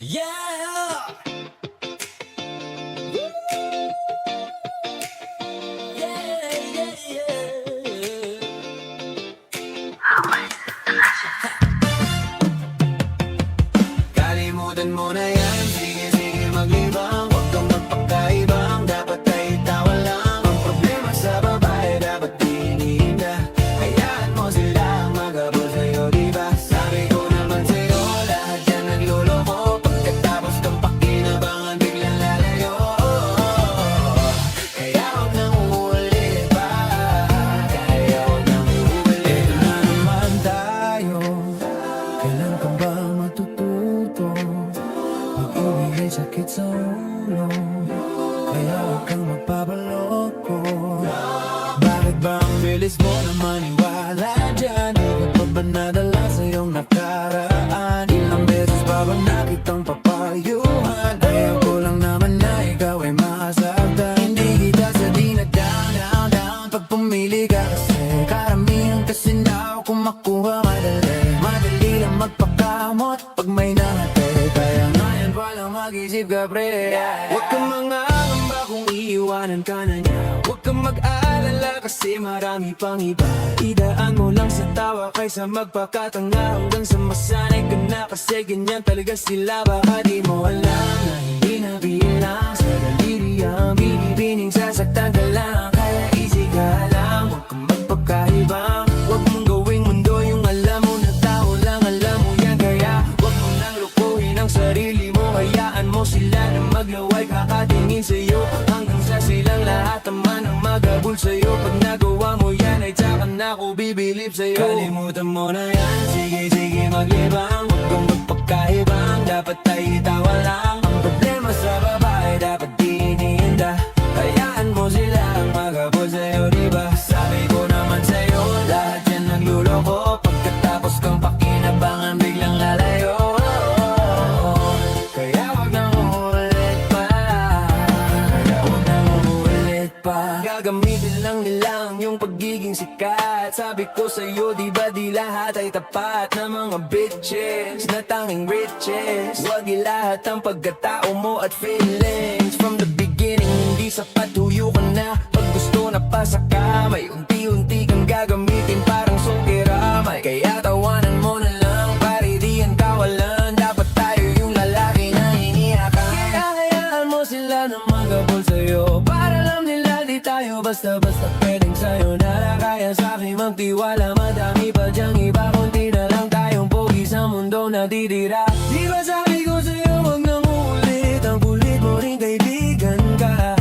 Yeah! Yeah, yeah, yeah. Kalimutan mo na yan, sige sige maglibang. Huwag kang magpakaibang, dapat ay tawa lang. Ang problema sa babae, dapat dininda. Hayaan mo sila magabol sa'yo, diba? Sabi ko naman sa'yo, lahat yan nagluloko. Pagkatapos kang pakinabangan, biglang lalayo. Kaya huwag nang uulit pa, kaya huwag nang uulit. Ito na naman tayo, kailan ka ba matututo? Pag-ibig ay sakit sa ulo, kaya huwag kang magpapaloko. Bakit ba ang bilis mo na maniwala dyan? Bakit pa ba nadala sa iyong nakaraan? Ilang beses pa ba nakitang papayuhan? Ayaw ko lang naman na ikaw ay masaktan. Hindi kita sa down. Pag pumili ka kasi karamihan kasi na kung makuha madali. Madali lang magpakamot pag may nangate. Kaya ngayon palang mag-isip ka pre. Huwag kang mangangamba kung iiwanan ka na niya. Huwag kang mag-aalala kasi marami pang iba. Idaan mo lang sa tawa kaysa magpakatanga. Hanggang sa masanay ka na kasi ganyan talaga sila. Baka di mo alam na hindi na bilang sa daliri ang binibining sasaktan ka lang. Kaya easy ka lang, huwag kang magpakaibang. Huwag mong gawing mundo yung alam mo na tao lang alam mo yan. Kaya huwag mo nang lukuhin ang sarili mo. Hayaan mo sila na maglaway kakatingin sa'yo. Hanggang sa silang lahat naman ang magabol sa'yo. Pag nagawa mo yan ay tsaka na ako bibilib sa'yo. Kalimutan mo na yan, sige sige maglibang. Huwag kang magpakaibang, dapat ay itawa lang. Ang problema sa babae dapat di iniinda. Hayaan mo sila ang magabol sa'yo, diba? Sabi ko naman sa'yo, lahat yan nagluloko. Pagkatapos kang pakinabangan, biglang lalayo. Kaya wag nang uulit pa, kaya wag nang uulit pa. Gagamitin lang nila ang iyong pagiging sikat. Sabi ko sa'yo, diba di lahat ay tapat na mga bitches na tanging riches. Wag ilahat ang pagkatao mo at feelings. From the beginning, hindi sapat, huyo ka na. Pag gusto na pasa ka, may unti-unti kang gagamitin parang sukiramay. Kaya tawanan mo na lang, pare di yan kawalan. Dapat tayo yung lalaki na inihakan. Kaya hayaan mo sila na magabol sa'yo. Para alam nila di tayo basta-basta pwedeng sa'yo na kaya sa'kin magtiwala. Madami pa dyang iba, kunti na lang tayong pogi sa mundo na titira. Di ba sabi ko sa'yo, wag nang uulit. Ang kulit mo rin kaibigan ka.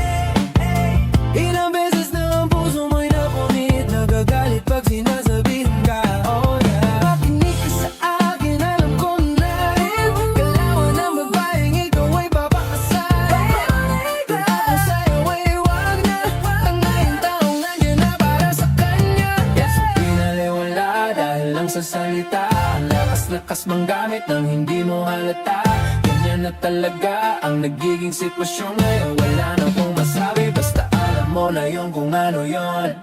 Ilang beses na ang puso mo'y napunit. Nagagalit pag sinasabihin ka. Oh yeah, makinig ka sa akin, alam ko na rin. Kalawan ng babaeng ikaw ay papakasal. Kung ako sa'yo ay wag na. Tangayin taong nandiyan na para sa kanya. Yes, pinaliwala dahil lang sa salita. Ang lakas-lakas manggamit nang hindi mo halata. Ganyan na talaga ang nagiging sitwasyon ngayon. Wala na kong masabi, basta alam mo na yung kung ano yon.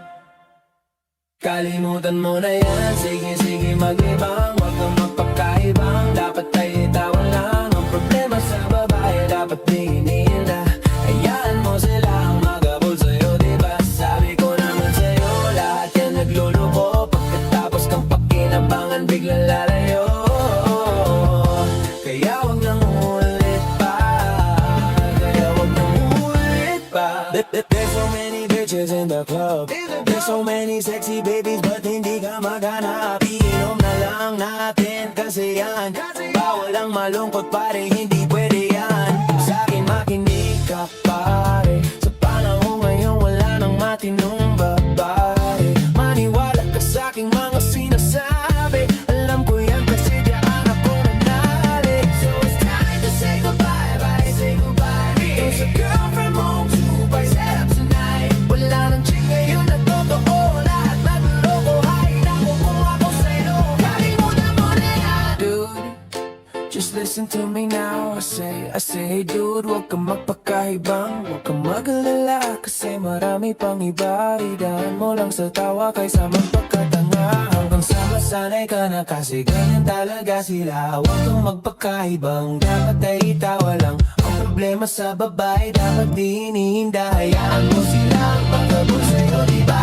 Kalimutan mo na yan, sige sige maglibang. Huwag kang magpakaibang, dapat ay itawa lang. Ang problema sa babae dapat di iniinda. Hayaan mo sila ang magabol sa'yo, diba? Sabi ko naman sa'yo, lahat yan nagluloko. Pagkatapos kang pakinabangan, biglang lalayo. Kaya huwag nang uulit pa, kaya huwag nang uulit pa. There's so many bitches in the club. There's so many sexy babies, but hindi ka maghanap. Iinom na lang natin kasi yan. Bawal ang malungkot pare, hindi pwede yan. Sa'kin makinig ka pare. Sa panahon ngayon wala nang matinong babae. Maniwala ka sa'king mga sinasabi. Alam ko yan kasi diyan ako nanali. So it's time to say goodbye, bye, say goodbye. There's a girlfriend home to buy set up tonight. Wala nang chick ngayon na totoo. Lahat nagluloko, hay nako kung ako sa'yo. Kalimutan mo na yan. Dude, just listen to me now. I say, hey dude, huwag kang magpakaibang. Huwag kang mag-alala kasi marami pang iba. Idaan mo lang sa tawa kaysa magpakatanga. Hanggang sa nasanay ka na kasi ganyan talaga sila. Huwag kang magpakaibang, dapat ay itawa lang. Ang problema sa babae, dapat di hinihinda. Hayaan mo silang magabol sa'yo, diba?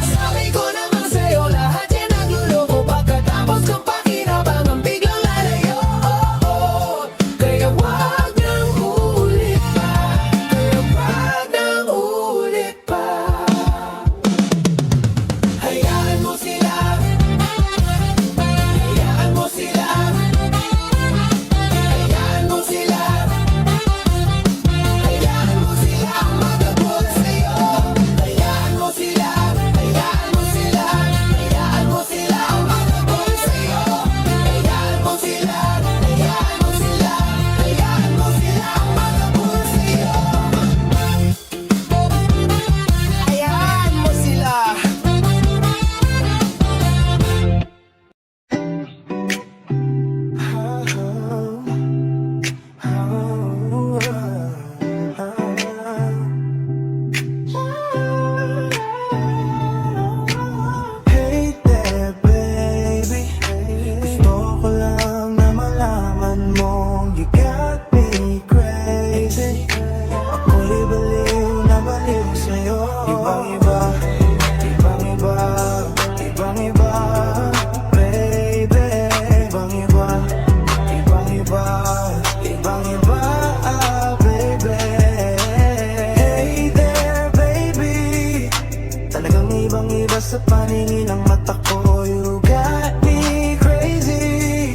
Sabi ko naman sa'yo, lahat yan nagluloko. Pagkatapos kang pakinabangan, biglang lalayo. Kaya wag nang ulit pa, kaya wag nang ulit pa. Hayaan mo sila, hayaan mo sila, hayaan mo sila, hayaan mo sila magabol sa'yo. Hayaan mo sila, hayaan mo sila, hayaan mo sila magabol sa'yo. Hayaan mo sila, hayaan mo sila, hayaan mo sila magabol sa'yo. Hayaan mo sila. Hey there, baby. Gusto ko lang na malaman mo, you got me crazy. Ako'y baliw na baliw sa'yo. Ibang-iba, ibang-iba, ibang-iba, baby. Ibang-iba, ibang-iba, ibang-iba, baby. Hey there, baby. Talagang ibang-iba sa paningin ng mata ko. You got me crazy.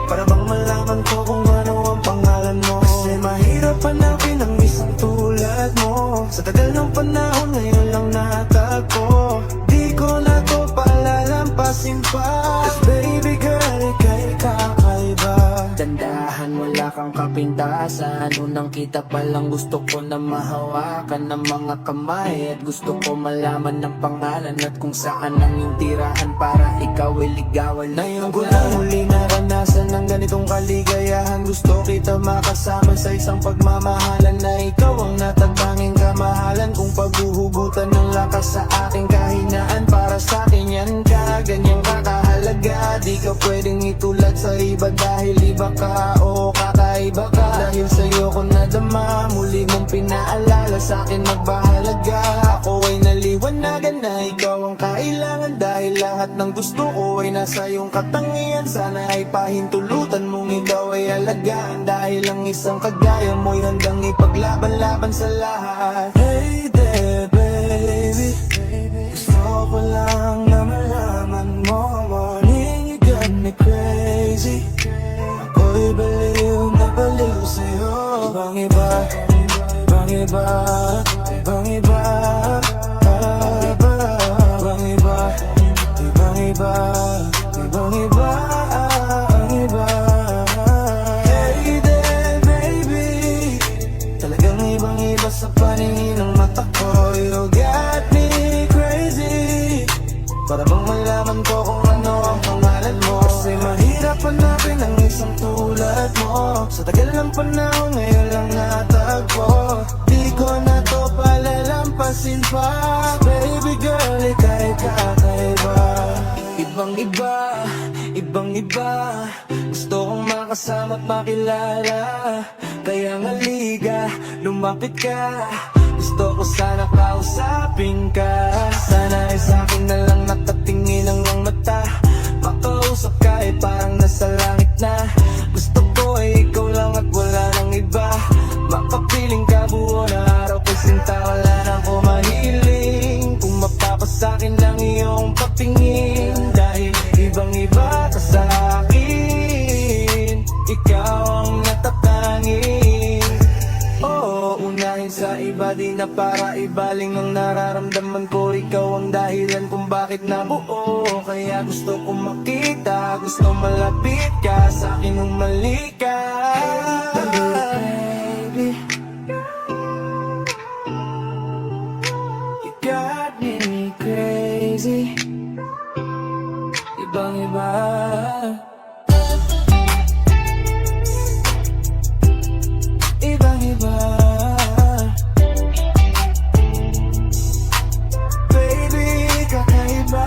Para bang malaman ko kung ano ang pangalan mo. Kasi mahirap hanapin ang isang tulad mo. Sa tagal ng panahon ngayon lang natagpo. Di ko na to palalampasin pa. 'Cause baby girl, ika'y kakaiba. Dandahan, wala kang kapintasan. Unang kita pa lang gusto ko na mahawakan ng mga kamay. At gusto ko malaman ng pangalan at kung saan ang iyong tirahan para ikaw ay ligawan. Ngayon ko lang huli naranasan ng ganitong kaligayahan. Gusto kita makasama sa isang pagmamahalan na ikaw ang natatanging kamahalan. Kung paghuhugutan ng lakas sa aking kahinaan, para sa akin yan ka, ganyang kakahalaga. Di ka pwedeng itulad sa iba dahil iba ka o kakaiba ka. Dahil sa'yo ko nadama, muli mong pinaalala sa akin magbahalaga. Ako ay naliwanagan na ikaw ang kailangan. Dahil lahat ng gusto ko ay nasa iyong katangian. Sana ay pahintulutan mong ikaw ay alagaan. Dahil ang isang kagaya mo'y handang ipaglaban-laban sa lahat. Hey there, baby. Gusto ko lang na malaman mo. Morning, you got me crazy. Ako'y baliw na baliw sa'yo. Ibang-iba, ibang-iba, ibang-iba, ibang-iba, ibang-iba, ibang-iba, ibang-iba. Hey there, baby. Talagang ibang-iba sa paningin ng mata ko. You got me crazy. Para bang malaman ko kung ano ang pangalan mo. Kasi mahirap hanapin ang isang tulad mo. Sa tagal ng panahon ngayon lang natagpo. Di ko na to palalampasin pa. Baby girl, ika'y kakaiba. Ibang-iba, ibang-iba. Gusto kong makasama at makilala. Kaya nga liga, lumapit ka. Gusto ko sana kausapin ka. Sana ay sa'kin na lang nakatingin ang mata. Makausap ka ay parang nasa langit na. Gusto ko ay ikaw lang at wala nang iba. Makapiling ka buo na araw ko sinta. Wala na ko mahiling kung mapapasakin lang iyong patingin. Dahil ibang-iba ka sa akin. Ikaw ang natatangin. Oo, unahin sa iba, di na para ibaling ang nararamdaman ko. Ikaw ang dahilan kung bakit nabuo. Kaya gusto ko makita, gusto malapit ka sa akin nung mali ka. Baby, you got me crazy. Ibang-iba. Ibang-iba. Baby, kakaiba.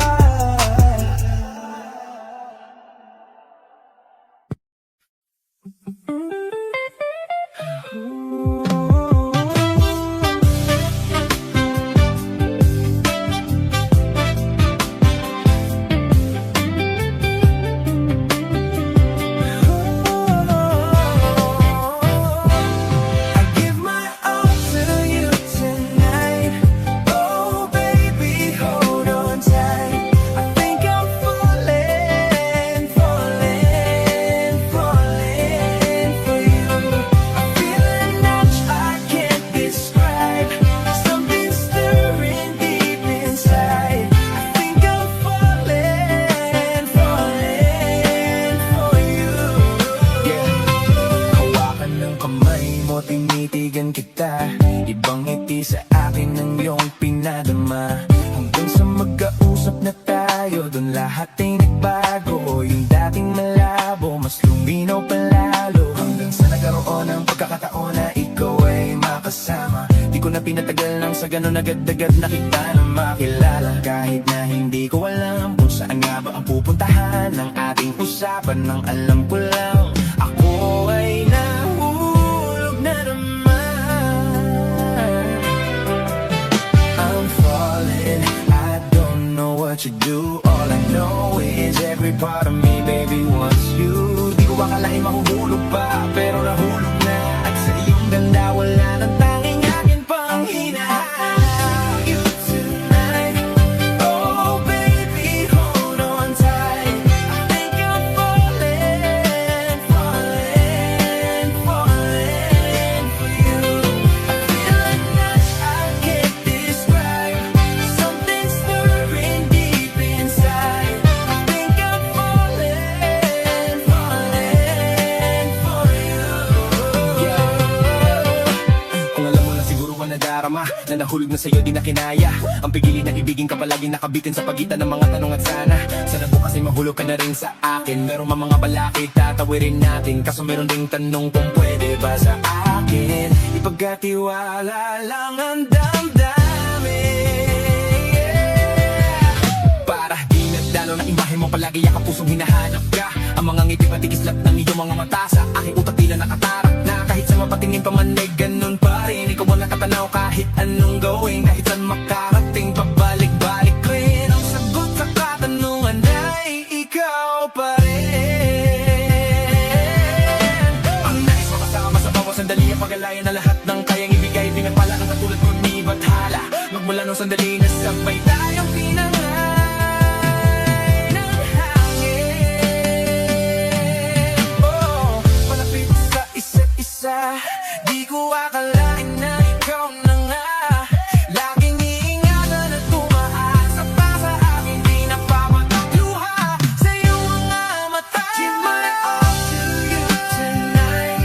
kamay mo, tinitigan kita. Ibang ngiti sa akin ng iyong pinadama. Hanggang sa magkausap na tayo, dun lahat ay nagbago. Yung dating malabo, mas luminaw palalo. Hanggang sa nagkaroon ng pagkakataon na ikaw ay makasama. Di ko na pinatagal nang sa ganun agad-agad na kita na makilala. Kahit na hindi ko alam kung saan nga ba ang pupuntahan ng ating usapan. Nang alam ko lang, ako ay nahulog na naman. I'm falling, I don't know what you do. All I know is every part of me, baby, wants you. Di ko akalain mahuhulog pa, pero nahulog na. At sa iyong ganda, wala nang tanging akin pang hinahanap. You tonight, oh baby, hold on tight. I think I'm falling, falling, falling for you. I feel like that I can't describe. Something stirring deep inside. I think I'm falling, falling for you. Kung alam mo na siguro ka nadarama na nahulog na sa'yo di na kinaya. Ang pigilin na ibigin ka palagi nakabitin sa pagitan ng mga tanong at sana. Sana bukas ay mahulog ka na rin sa akin. Meron mga balakid tatawirin natin. Kaso meron ding tanong kung pwede ba sa akin. Ipagkatiwala lang ang damdamin. Para di nagdalo na imahe mo palagi yakap pusong hinahanap ka. Ang mga ngiti patikislap ng iyong mga mata sa aking utak tila nakatarap na. Kahit sa mapatingin pa man ay ganun pa rin. Ikaw ang nakatanaw kahit anong gawin. Kahit saan makarating pabalik-balik rin. Ang sagot sa katanungan ay ikaw pa rin. Ang nais makasama sa bawat sandali ang pag-alaya na lahat ng kayang ibigay. Di pala ng katulad ko ni Bathala. Magmula nung sandali na sabay tayong pinangay ng hangin. Oh, palapit sa isa't isa. Di ko akalain na ikaw na nga. Laging iingatan at tumaas at pa sa akin di napapatakluha sa iyong mga mata. Give my all to you tonight.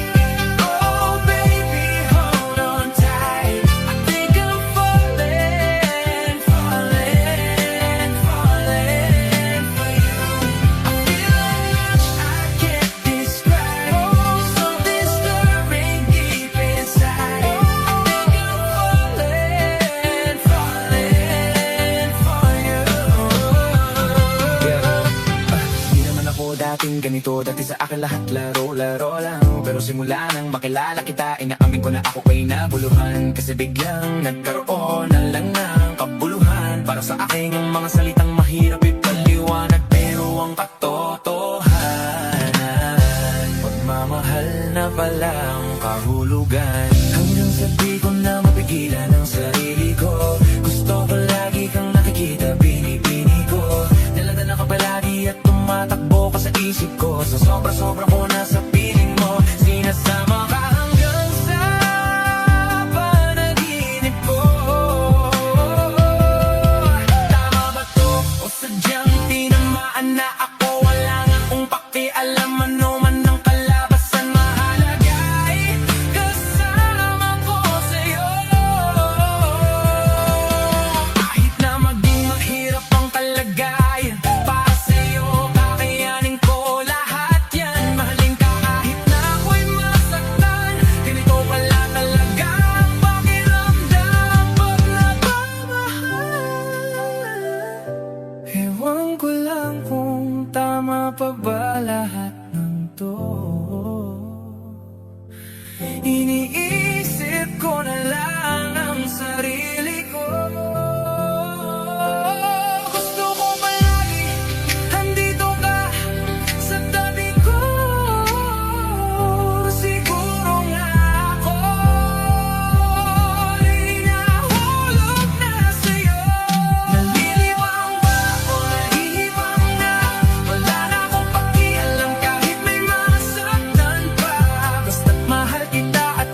Oh baby, hold on tight. I think I'm falling, falling, falling for you. I feel like much I can't describe. Oh, something stirring deep inside. I think I'm falling, falling for you. Di naman ako dating ganito. Dati sa akin lahat laro-laro lang. Pero simula nang makilala kita, inaamin ko na ako ay nabuluhan. Kasi biglang nagkaroon na lang ng kabuluhan. Para sa akin ang mga salitang mahirap ipaliwanag, pero ang katotohanan, pagmamahal na pala ang kahulugan. Hanggang sa di ko na mapigilan ang sarili ko. Gusto ko lagi kang nakikita, binibini ko. Daladala ka palagi at tumatakbo ka sa isip ko. Sa sobra-sobra ko na sa piling mo. Sinasama ka hanggang sa panaginip ko. Tama ba to? O sadyang tinamaan na ako? Wala nga akong pakialam ano man ang kalabasan. Mahalaga ay kasama ko sa'yo. Kahit na maging mahirap ang kalagayan, para sa'yo kakayanin ko lahat yan. Mahalin ka kahit na ako'y masaktan. Ganito pala talaga ang pakiramdam pag nagmamahal. Ewan ko lang kung tama pa ba lahat ng to. Iniisip ko na lang ang sarili ko. Gusto ko palagi andito ka sa tabi ko. Siguro nga ako ay nahulog na sa'yo. Nalilibang ba o nahihibang na? Wala na akong pakialam kahit may masaktan pa. Basta't mahal kita at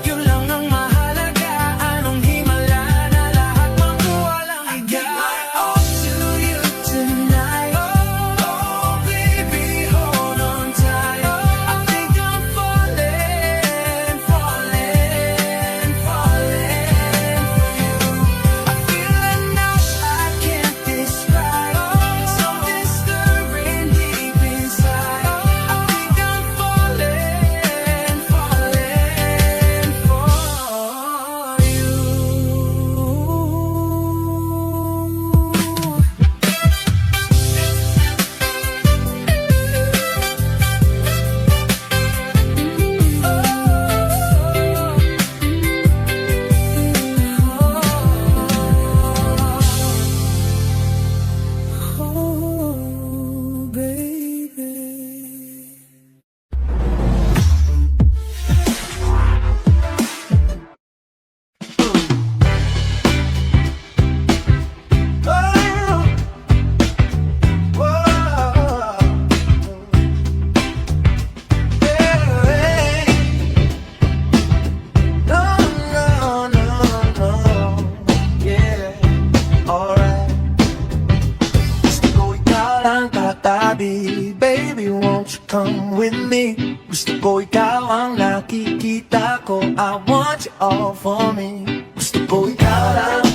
ko, I want you all for me. Gusto ko ikaw lang,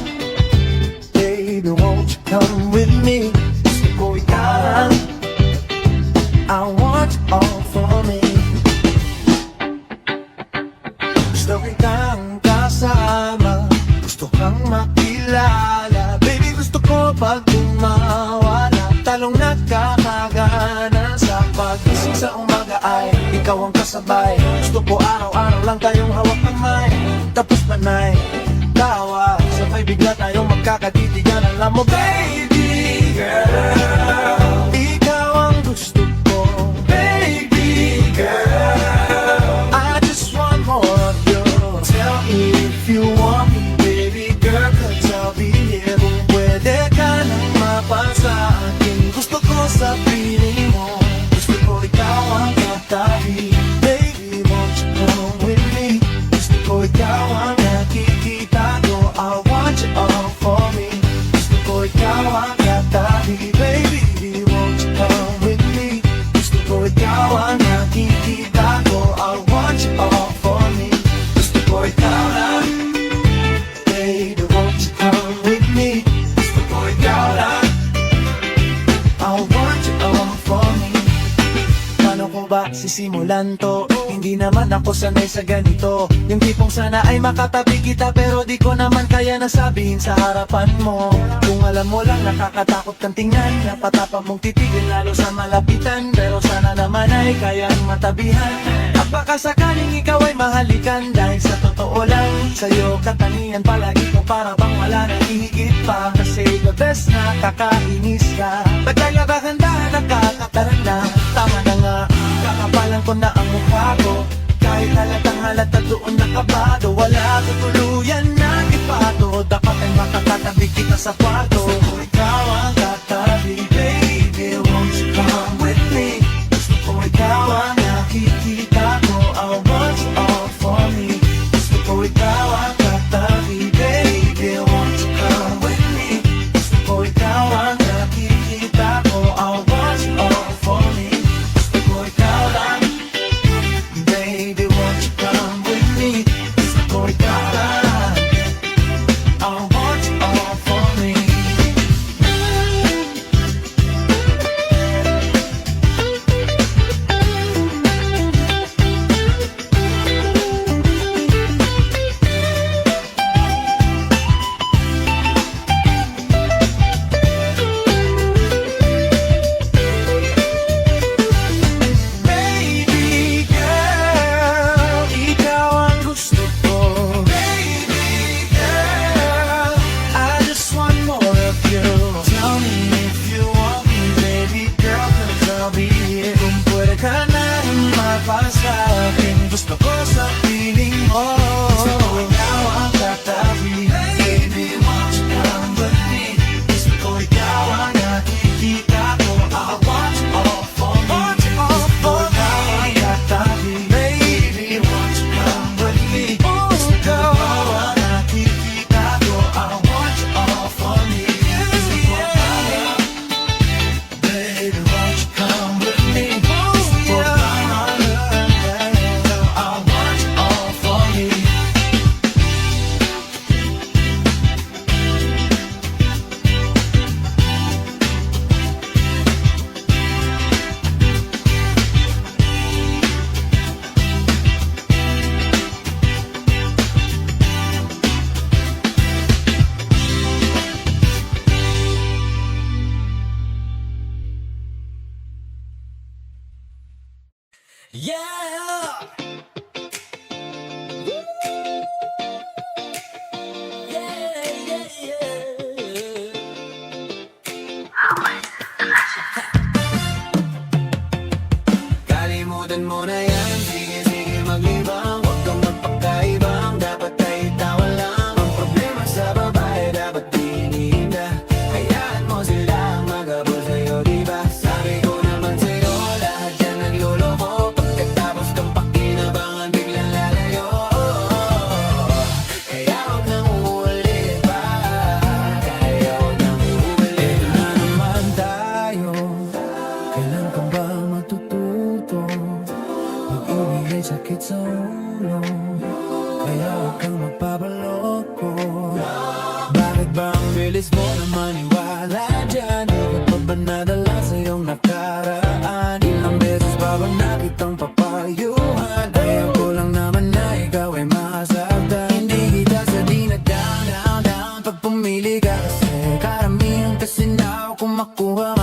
baby, won't you come with me? Gusto ko ikaw lang, I want you all for me. Gusto kitang kasama, gusto kang makilala. Baby, gusto ko pag tumawala, talong nakakagana. Sa pagising sa umaga ay ikaw ang kasabay. Gusto ko araw-araw lang tayong hawak kamay, tapos panay tawa, sabay bigla tayong magkakatitigan. Alam mo baby girl, ikaw ang gusto ko, baby girl. I just want more of you. Tell me if you want me, baby girl, 'cause I'll be here. Kung pwede ka nang mapasakin, gusto ko sa piling mo. Gusto ko ikaw ang katabi, baby, won't you come with me? Gusto ko ikaw ang nakikita ko, I want you all for me. Gusto ko ikaw ang katabi, baby, won't you come with me? Gusto ko ikaw ang nakikita ko, I want you all for me. Gusto ko ikaw lang, baby, won't you come with me? Gusto ko ikaw lang, I want you all for me. Paano ko ba sisimulan to? Hindi naman ako sanay sa ganito. Yung tipong sana ay makatabi kita, pero di ko naman kaya nasabihin sa harapan mo. Kung alam mo lang nakakatakot kang tingnan, napatapang mong titigil lalo sa malapitan. Pero sana naman ay kayang matabihan, at baka sakaling ikaw ay mahalikan. Dahil sa totoo lang, sa'yo katangian palagi ko, para bang wala nang hihigit pa. Kasi the best na kakainis ka, pagkalabakan dahil nakakataran na. Tama na nga, kakapalan ko na ang mukha ko, kahit halatang halata doon nakabado. Wala tutuluyan na ipato, dapat ay makakatabi kita sa kwarto. Gusto ko ikaw ang katabi, baby, won't you come with me? Gusto ko ikaw ang nakikita ko, I want you all for me. Gusto ko ikaw ang katabi, baby, won't you come with me? Gusto ko ikaw ang nakikita ko, I want you all for me. Gusto ko ikaw lang, baby, won't you come with me? Gusto ko ikaw lang, I want you all for me. Baby girl, ikaw ang gusto ko, baby girl, I just want more of you. Tell me if you want me, baby girl, 'cause I'll be here. Kung pwede ka na mapasakin, gusto ko sa piling mo. Gusto ko ikaw ang katabi, baby, won't you come with me? Gusto ko ikaw ang nakikita ko, I want you all for me. Gusto ko ikaw ang katabi, baby, won't you come with me? Gusto ko ikaw ang nakikita ko, I want you all for me. Gusto ko ikaw lang, baby, won't you come with me? Gusto ko ikaw lang, I want you all for me. kang magpapaloko. Bakit ba ang bilis mo na maniwala dyan? Bakit pa ba nadala sa iyong nakaraan? Ilang beses pa ba nakitang papayuhan? Ayaw ko lang naman na ikaw ay masaktan. Hindi kita sa down. Pag pumili ka kasi karamihan kasi na kung makuha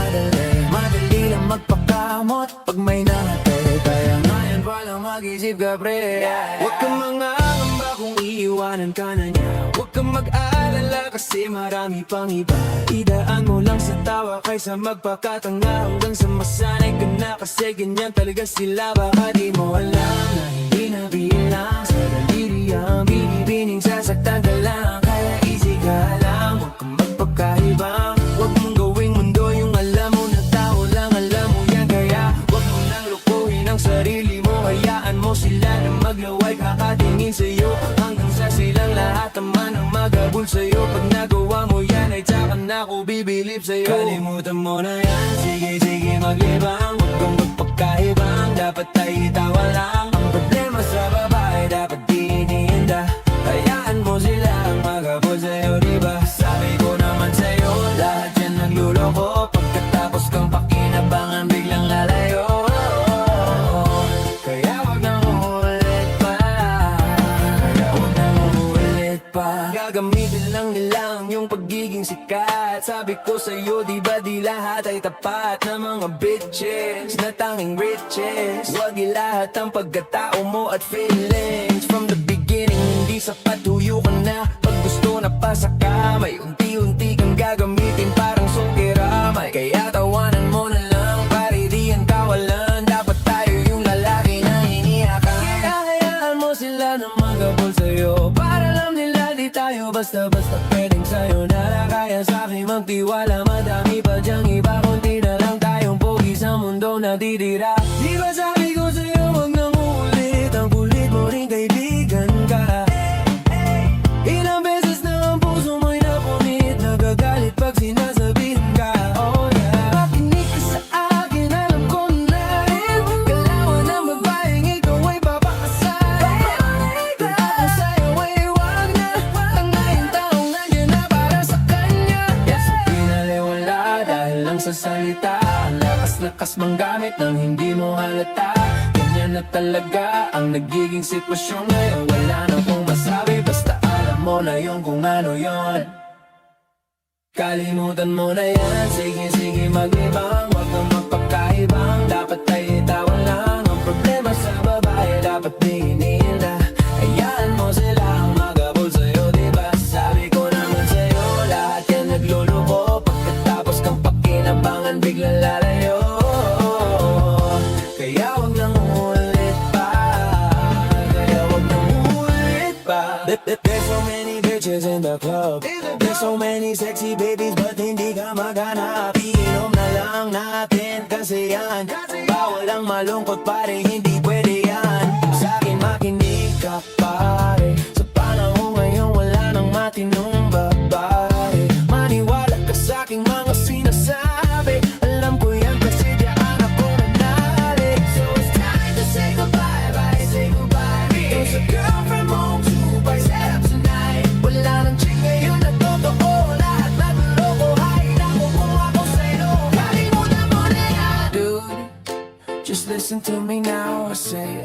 madali lang magpakamot pag may nangate. Kaya ngayon palang mag-isip ka pre. Huwag kang mangangamba kung iiwanan ka na niya. Huwag kang mag-alala kasi marami pang iba. Idaan mo lang sa tawa kaysa magpakatanga hanggang sa masanay ka na. Kasi ganyan talaga sila. Baka di mo alam na hindi na bilang sa daliri ang binibining sasaktan ka lang. Kaya easy ka lang, huwag kang magpakahibang. Huwag mong gawing mundo yung alam mo na tao lang alam mo yan. Kaya huwag mo nang lukuhin ang sarili mo. Hayaan mo sila na maglaway kakatingin sa'yo hanggang sa silang lahat naman ang magabol sa'yo. Pag nagawa mo yan ay tsaka na ako bibilib sa'yo. Kalimutan mo na yan, sige maglibang. Huwag kang magpakahibang, dapat ay itawa lang. Ang problema sa babae dapat di iniinda. Hayaan mo sila ang magabol sa'yo, diba? Sabi ko naman sa'yo, lahat yan nagluloko. Pagkatapos kang pakinabangan biglang lalayo. Kaya wag nang uulit pa. Gagamitin lang nila ang iyong pagiging sikat. Sabi ko sa'yo, diba di lahat ay tapat na mga bitches na tanging riches. Wag ilahat ang pagkatao mo at feelings. From the beginning, hindi sapat, huyo ka na. Pag gusto na pasa ka, may unti-unti kang gagamitin parang sungkiramay. Kaya tawanan mo na lang, pare di yan kawalan. Dapat tayo yung lalaki na hinihakan. Kaya hayaan mo sila na magabol sa'yo. Para alam nila di tayo basta-basta pwedeng sa'yo na. Kaya sa'kin magtiwala, madami pa dyang iba. Kunti na lang tayong pogi sa mundo na titira. Di ba sabi ko sa'yo, wag nang uulit. Ang kulit mo rin kaibigan ka. Ilang beses na ang puso mo'y napunit. Nagagalit pag sinasabihin ka. Oh yeah, makinig ka sa akin, alam ko na rin. Kalawan ng babaeng ikaw ay papakasal. Kung ako sa'yo ay wag na. Tangayin taong nandiyan na para sa kanya. Sa pinaliwala dahil lang sa salita. Ang lakas-lakas manggamit nang hindi mo halata. Ganyan na talaga ang nagiging sitwasyon ngayon. Wala na kong masabi, basta alam mo na yung kung ano yon. Kalimutan mo na yan, sige maglibang. Huwag kang magpakahibang, dapat ay itawan lang. Ang problema sa babae dapat di iniinda. Hayaan mo sila ang magabol sa'yo, diba? Sabi ko naman sa'yo, lahat yan nagluluko. Pagkatapos kang pakinabangan biglang lalayo. Kaya wag nang uulit pa. There's so many bitches in the club. There's so many sexy babies but hindi ka maghanap. Iinom na lang natin kasi yan. Bawal ang malungkot pare, hindi pwede yan. Sa'kin makinig ka pare. Sa panahon ngayon wala nang matinong babae. Maniwala ka sa'king mga sinasabi. Alam ko yan kasi diyan ako nanali. So it's time to say goodbye, bye, say goodbye. There's a girlfriend home to buy set up tonight. Wala nang chick ngayon na totoo. Lahat nagluloko, hain ako kung ako sa'yo. Kalimutan mo na yan. Dude, just listen to me now.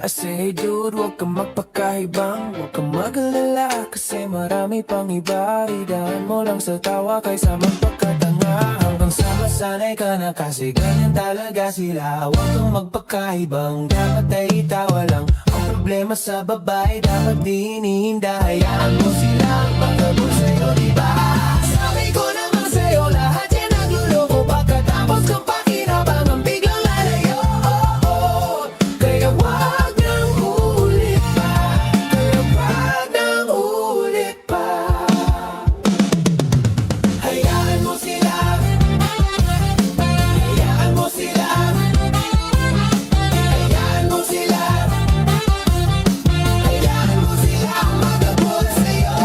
I say, hey dude, huwag kang magpakahibang. Huwag kang mag-alala kasi marami pang iba. Idaan mo lang sa tawa kaysa magpakatanga. Hanggang sa masanay ka na kasi ganyan talaga sila. Huwag kang magpakahibang, dapat ay itawa lang. Ang problema sa babae dapat di iniinda. Hayaan mo sila magabol sa'yo, diba? Sabi ko naman sa'yo, lahat yan nagluloko. Pagkatapos kang pakinabangan biglang lalayo. Kaya wag nang ulit pa. Kaya wag nang ulit pa. Hayaan mo sila. Hayaan mo sila. Hayaan mo sila. Hayaan mo sila magabol sa'yo.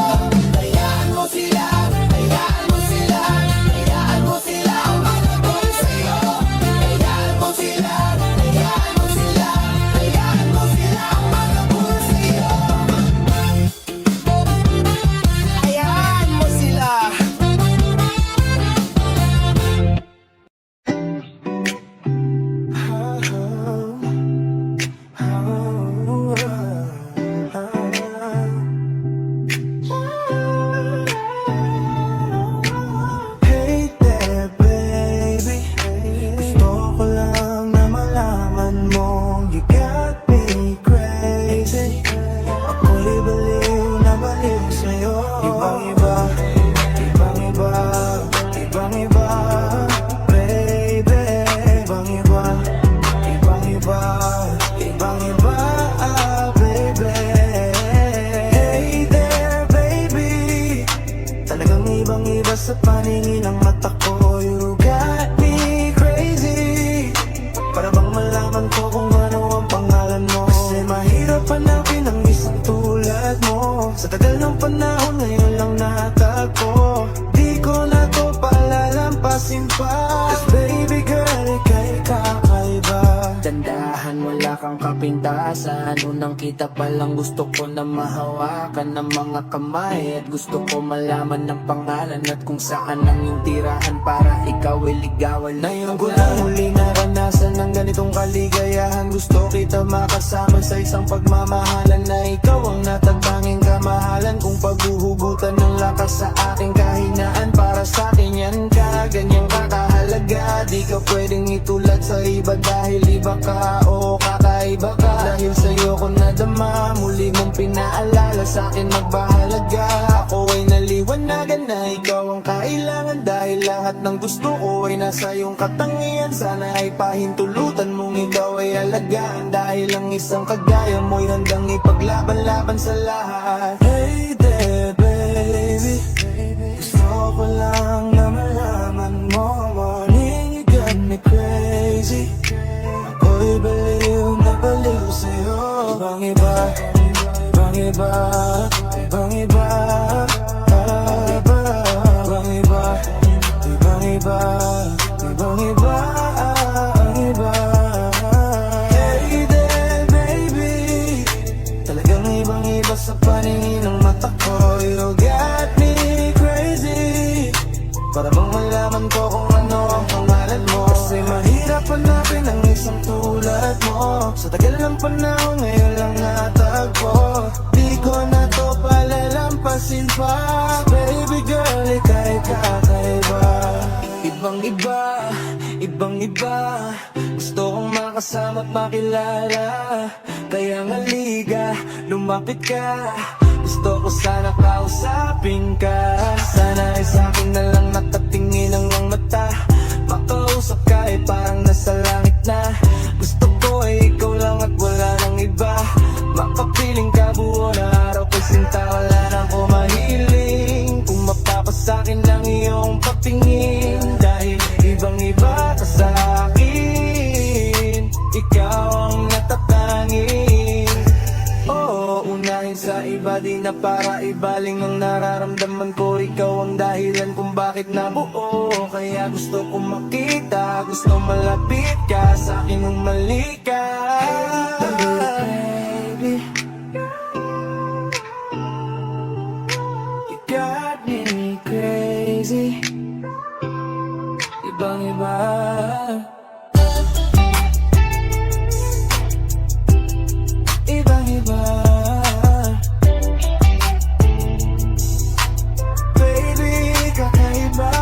sa paningin ng mata ko. You got me crazy. Para bang malaman ko kung ano ang pangalan mo. Kasi mahirap hanapin ang isang tulad mo. Sa tagal ng panahon ngayon lang natagpo. Di ko na to palalampasin pa. Cause baby girl, ika'y kakaiba. Tandahan, wala kang kapintasan. Unang kita pa lang gusto ko na mahawakan ng mga kamay. At gusto ko malaman ng pangalan at kung saan ang iyong tirahan para ikaw ay ligawan. Ngayon ko lang huli naranasan ng ganitong kaligayahan. Gusto kita makasama sa isang pagmamahalan na ikaw ang natatanging kamahalan. Kung paghuhugutan ng lakas sa aking kahinaan, para sa akin yan ka, ganyang kakahalaga. Di ka pwedeng itulad sa iba dahil iba ka o kakaiba ka. Dahil sa'yo ko nadama, muli mong pinaalala sa akin magbahalaga. Ako ay naliwanagan na ikaw ang kailangan. Dahil lahat ng gusto ko ay nasa iyong katangian. Sana ay pahintulutan mong ikaw ay alagaan. Dahil ang isang kagaya mo'y handang ipaglaban-laban sa lahat. Hey there baby, gusto ko lang na malaman mo. Morning you got me crazy. Ako'y baliw na baliw sa'yo. Ibang iba, ibang iba, ibang iba, ibang iba, ibang iba, ibang iba, ibang iba. Hey there baby, talagang ibang iba sa paningin ng mata ko. You got me crazy. Para bang malaman ko kung ano ang pangalan mo. Kasi mahirap hanapin ang isang tulad mo. Sa tagal ng panahon ngayon lang natagpo. Di ko na to palalampasin pa. Baby girl, ika'y kakaiba. Ibang iba, ibang iba. Gusto kong makasama at makilala. Kaya nga liga, lumapit ka. Gusto ko sana kausapin ka. Sana ay sa'kin na lang nakatingin ang iyong mata. Makausap ka ay parang nasa langit na. Gusto ko ay ikaw lang at wala nang iba. Makapiling ka buo na araw ko sinta. Wala na ko mahiling kung mapapasakin lang iyong patingin. Dahil ibang iba ka sa akin. Ikaw ang natatangin. Oo, unahin sa iba, di na para ibaling ang nararamdaman ko. Ikaw ang dahilan kung bakit nabuo. Kaya gusto kong makita, gusto malapit ka sa akin nung mali ka. Baby, you got me crazy. Ibang iba. Ibang iba. Baby, kakaiba.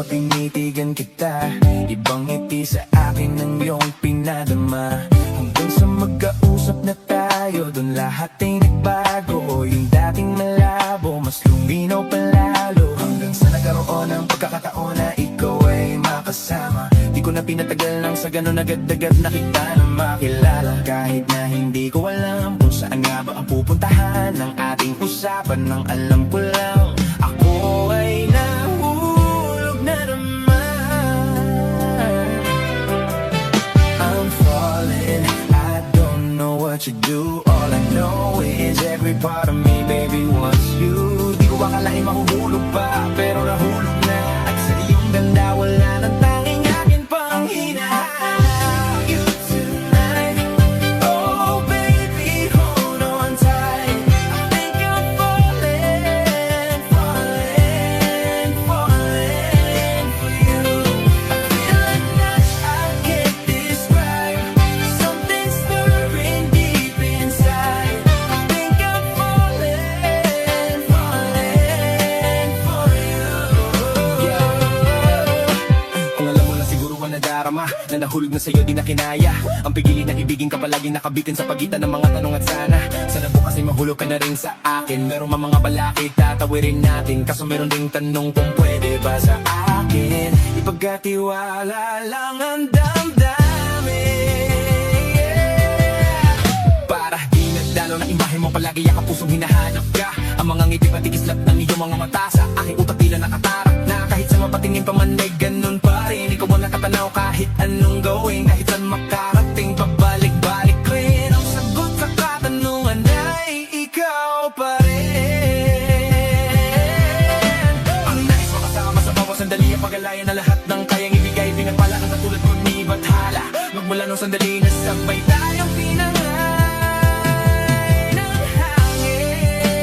Tinitigan kita, ibang ngiti sa akin ng iyong pinadama. Hanggang sa magkausap na tayo, dun lahat ay nagbago. Yung dating malabo, mas luminaw palalo. Hanggang sa nagkaroon ng pagkakataon na ikaw ay makasama. Di ko na pinatagal lang sa ganun agad-agad na kita na makilala. Kahit na hindi ko alam kung saan nga ba ang pupuntahan ng ating usapan. Nang alam ko lang, ako ay nahulog na naman. I'm falling, I don't know what you do. All I know is every part of me, baby, wants you. Di ko akalain mahuhulog pa, pero nahulog na. At sa iyong ganda, wala nang tanging akin pang hinahanap. You tonight, oh baby. ko nadarama na nahulog na sa'yo di na kinaya. Ang pigilin na ibigin ka palagi nakabitin sa pagitan ng mga tanong at sana bukas ay mahulog ka na rin sa akin. Meron mga balakid tatawirin natin, kaso meron ding tanong kung pwede ba sa akin ipagkatiwala lang ang damdamin. Para di nagdalo ng imahe mo palagi yakap pusong hinahanap ka. Ang mga ngiti pati kislap ng iyong mga mata sa aking utak tila nakatarap na kahit sa mapatingin pa man ay ganun pa rin. Ikaw ang nakatanaw kahit anong gawin, kahit saan makarating pabalik-balik rin. Ang sagot sa katanungan ay ikaw pa rin. Ang nais makasama sa bawat sandali ang pag-alaya na lahat ng kayang ibigay. Pinagpala ang katulad ko ni Bathala magmula nung sandali na sabay tayong pinangay ng hangin.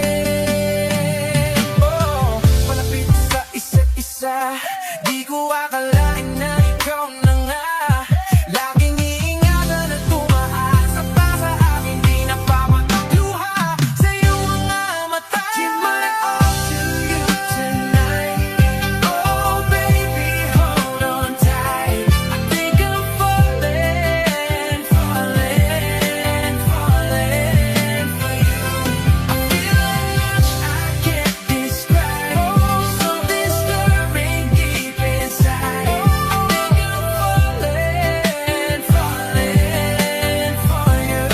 Oh, palapit sa isa't isa, di ko akalain na ikaw na nga. Laging iingatan at tumaas at pa sa akin di napapatakluha sa iyong mga mata. Give my all to you tonight. Oh baby, hold on tight. I think I'm falling, falling, falling for you. I feel a rush I can't describe. Oh, so disturbing deep inside. I think I'm falling, falling for you.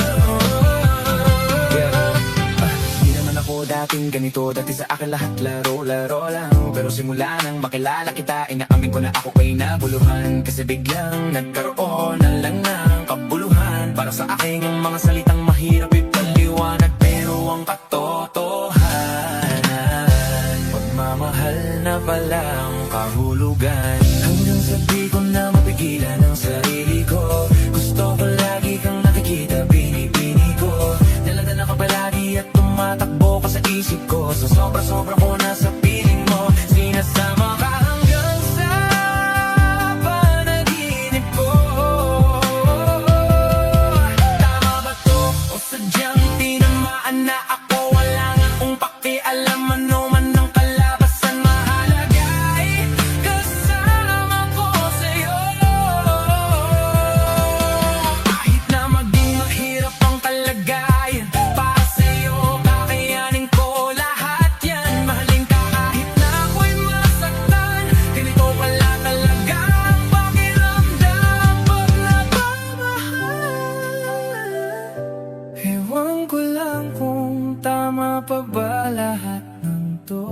Di naman ako dating ganito. Dati sa akin lahat laro-laro lang. Pero simula nang makilala kita, inaamin ko na ako ay naguluhan. Kasi biglang nagkaroon na lang ng kabuluhan. Para sa akin ang mga salitang mahirap ipaliwanag, pero ang katotohanan, pagmamahal na palang kahulugan. Hanggang sa di ko na mapigilan ang sarili ko. Gusto ko lagi kang nakikita, binibini ko. Daladala ka palagi at tumatakbo ka sa isip ko. Sa sobra-sobra ko na sa piling mo, sinasama ka hanggang sa panaginip ko. Tama ba to o sadyang tinamaan na ako? Wala nga akong pakialam ano man ang kalabasan. Mahalaga ay kasama ko sa'yo. Kahit na maging mahirap ang kalagayan, para sa'yo kakayanin ko lahat yan. Mahalin ka kahit na ako'y masaktan. Ganito pala talaga ang pakiramdam pag nagmamahal. Ewan ko lang kung tama pa ba lahat ng to.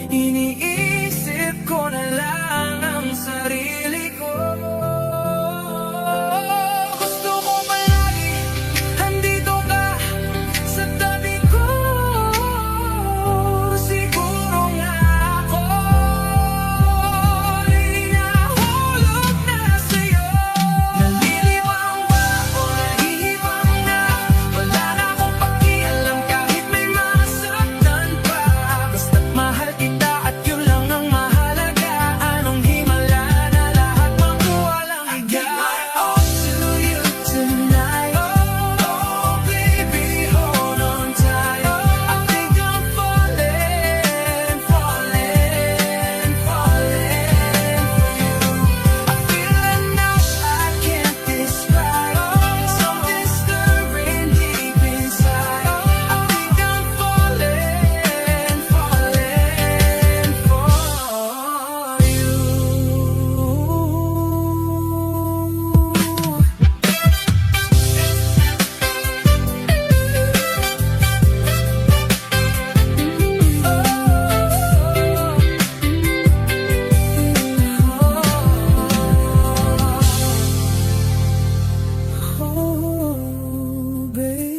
Iniisip ko na lang ang sarili ko. Gusto ko palagi andito ka sa tabi ko. Siguro nga ako ay nahulog na sa'yo. Nalilibang ba o nahihibang na? Wala na akong pakialam kahit may masaktan pa. Basta't mahal kita at yun lang ang mahalaga. Anong himala na lahat magwalang higa. I give my all to you tonight. Oh baby, hold on tight. I think I'm falling, falling, falling for you. I feel a rush I can't describe. Something stirring deep inside. I think I'm falling, falling for you. Oh, baby.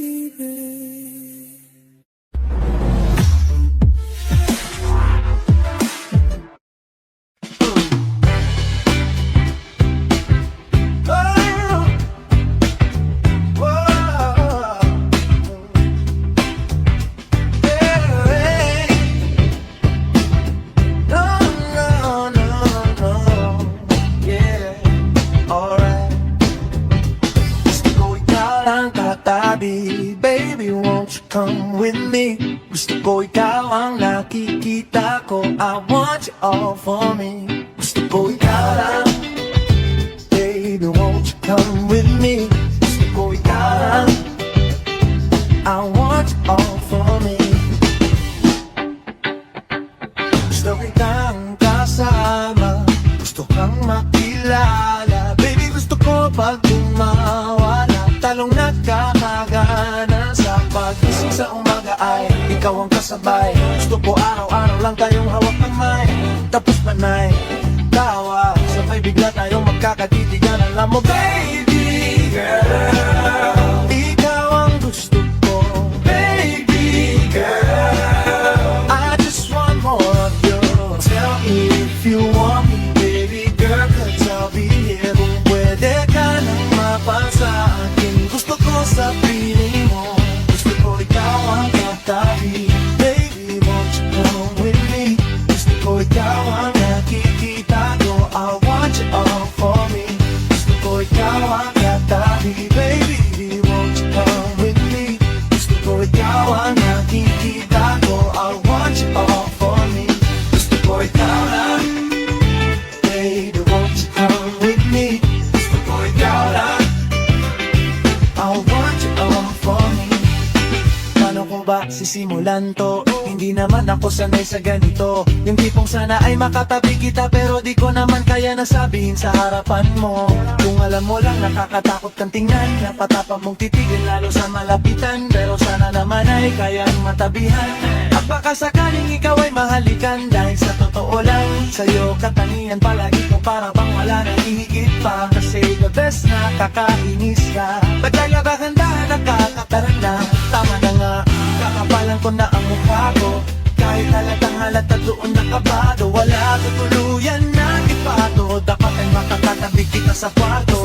Baby, won't you come with me? Gusto ko ikaw ang nakikita ko. I want you all for me. Gusto ko ikaw lang. Baby, won't you come with me? Gusto ko ikaw lang. I want you all for me. Gusto kitang kasama, gusto kang makilala. Baby, gusto ko pag tumawala, talong nagkakagana. Sa paggising sa umaga ay ikaw ang kasabay. Gusto ko araw-araw lang tayong hawak kamay, tapos panay tawa, sabay bigla tayong magkakatitigan. Alam mo baby girl, ikaw ang gusto ko. Baby girl, I just want more of you. Tell me if you want me, baby girl, 'cause I'll be here. Kung pwede ka nang mapasa akin, gusto ko sa piling mo. Gusto ko ikaw ang katabi. Baby, won't you come with me? Gusto ko ikaw ang nakikita ko. I want you all for me. Gusto ko ikaw ang katabi. Baby, won't you come with me? Gusto ko ikaw ang nakikita ko. I want you all for me. Gusto ko ikaw lang. Baby, won't you come with me? Gusto ko ikaw lang. I want you all for me. Paano ko ba sisimulan to? Hindi naman ako sanay sa ganito. Yung tipong sana ay makatabi kita, pero di ko naman kaya na sabihin sa harapan mo. Kung alam mo lang nakakatakot kang tingnan, napatapang mong titigil lalo sa malapitan. Pero sana naman ay kayang matabihan. At baka sakaling ikaw ay mahalikan, dahil sa totoo lang sa'yo katangian palagi ko para bang wala nang hihigit pa. Kasi the best na kakainis ka, pagkalabahan dahan nakakataranda. Tama na nga, kakapalan ko na ang mukha ko. Kahit halatang halata doon nakabado, wala tutuluyan na ipato. Dapat ay makakatabi kita sa kwarto.